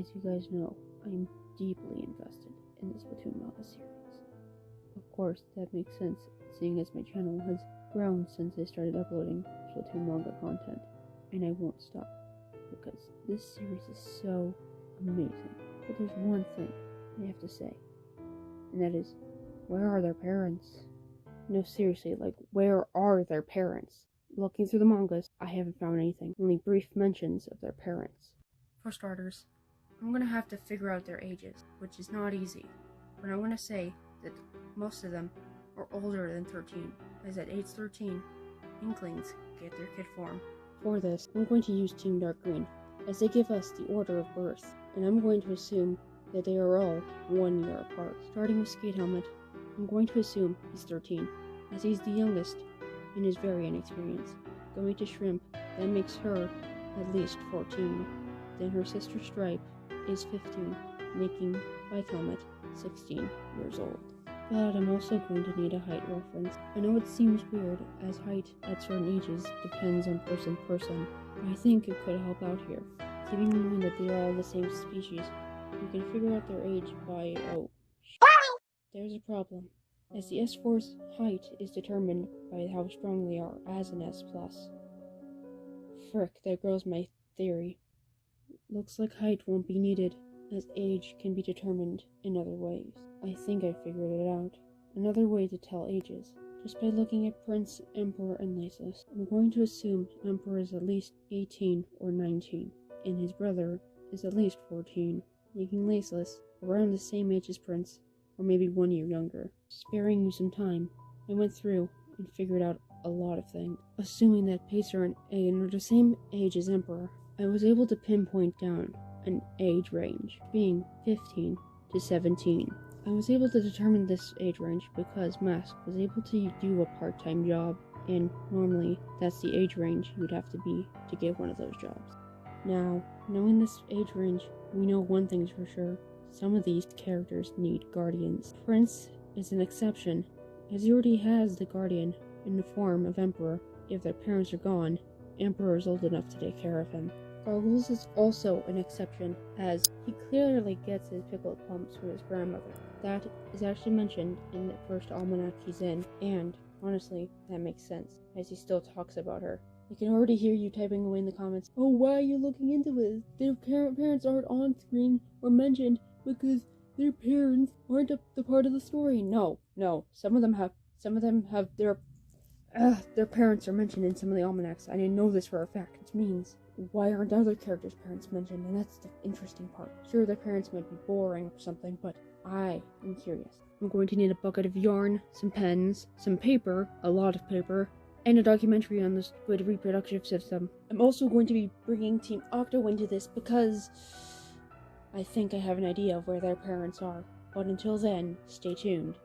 As you guys know, I am deeply invested in the Splatoon Manga series. Of course, that makes sense, seeing as my channel has grown since I started uploading Splatoon Manga content, and I won't stop, because this series is so amazing. But there's one thing I have to say, and that is, where are their parents? No, seriously, like, where are their parents? Looking through the mangas, I haven't found anything, only brief mentions of their parents. For starters, I'm gonna have to figure out their ages, which is not easy, but I'm gonna say that most of them are older than 13, as at age 13, Inklings get their kid form. For this, I'm going to use Team Dark Green, as they give us the order of birth, and I'm going to assume that they are all 1 year apart. Starting with Skate Helmet, I'm going to assume he's 13, as he's the youngest and is very inexperienced. Going to Shrimp, that makes her at least 14. Then her sister Stripe is 15, making Bike Helmet 16 years old. But I'm also going to need a height reference. I know it seems weird, as height at certain ages depends on person to person, but I think it could help out here. Keeping in mind that they are all the same species, you can figure out their age by, there's a problem, as the S4's height is determined by how strong they are as an S+. Frick, there goes my theory. Looks like height won't be needed, as age can be determined in other ways. I think I figured it out. Another way to tell ages, just by looking at Prince, Emperor, and Laceless. I'm going to assume Emperor is at least 18 or 19, and his brother is at least 14, making Laceless around the same age as Prince, or maybe 1 year younger. Sparing you some time, I went through and figured out a lot of things. Assuming that Pacer and Aiden are the same age as Emperor, I was able to pinpoint down an age range, being 15 to 17. I was able to determine this age range because Mask was able to do a part-time job, and normally that's the age range you would have to be to get one of those jobs. Now, knowing this age range, we know one thing's for sure. Some of these characters need guardians. Prince is an exception, as he already has the guardian in the form of Emperor. If their parents are gone, Emperor is old enough to take care of him. Gargles is also an exception, as he clearly gets his pickled pumps from his grandmother. That is actually mentioned in the first almanac he's in, and honestly, that makes sense, as he still talks about her. I can already hear you typing away in the comments, "Oh, why are you looking into it? Their parents aren't on screen or mentioned because their parents aren't the part of the story." No, some of them have their parents are mentioned in some of the almanacs. I didn't know this for a fact, which means, why aren't other characters' parents mentioned? And that's the interesting part. Sure, their parents might be boring or something, but I am curious. I'm going to need a bucket of yarn, some pens, some paper, a lot of paper, and a documentary on the squid reproductive system. I'm also going to be bringing Team Octo into this because I think I have an idea of where their parents are. But until then, stay tuned.